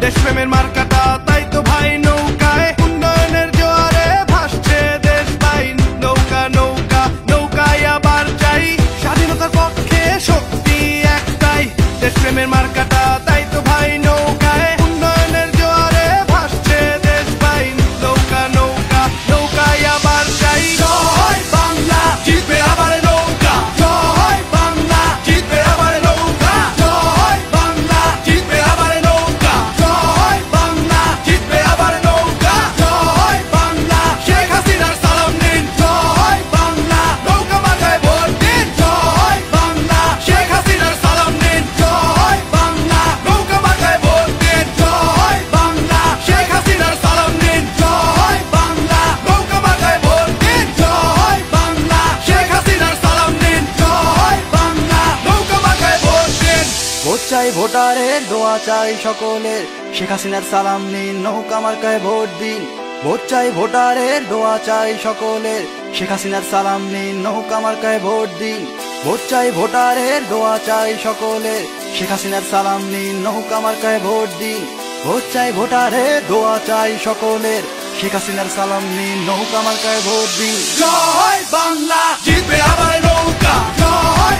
দেশপ্রেমের মার্কাটা তাই তো ভাই নৌকায় উন্নয়নের জোয়ারে ভাসছে দেশ ভাই নৌকা নৌকা নৌকায় আবার যাই স্বাধীনতার পক্ষে শক্তি একটাই দেশপ্রেমের মার্কাটা তাই তো ভাই নৌকায় উন্নয়নের জোয়ারে ভাসছে দেশ ভাই নৌকা নৌকা নৌকায় আবার যাই জয় বাংলা জিতবে আবার নৌকা জয় বাংলা জিতবে আবার নৌকা জয় বাংলা জিতবে আবার নৌকা জয় বাংলা জিতবে আবার নৌকা জয় বাংলা শেখ হাসিনার সালাম নিন জয় বাংলা নৌকা মাথায় ভোট দিন জয় বাংলা শেখ হাসিনার সালাম নিন জয় বাংলা নৌকা মাথায় ভোট দিন জয় বাংলা শেখ হাসিনার সালাম নিন জয় বাংলা নৌকা মাথায় ভোট দিন জয় বাংলা শেখ হাসিনার সালাম নিন জয় বাংলা নৌকা মাথায় ভোট দিন ভোট চাই ভোটারের দোয়া চাই সকলের শেখ হাসিনার সালাম নিন নৌকা মার্কায় ভোট দিন ভোট চাই ভোটারের দোয়া চাই সকলের শেখ হাসিনার সালাম নিন নৌকা মার্কায় ভোট দিন ভোট চাই ভোটারের দোয়া চাই সকলের শেখ হাসিনার সালাম নিন নৌকা মার্কায় ভোট দিন ভোট চাই ভোটারের দোয়া চাই সকলের শেখ হাসিনার সালাম নিন নৌকা মার্কায় ভোট দিন জয় বাংলা জিতবে আবার নৌকা জয়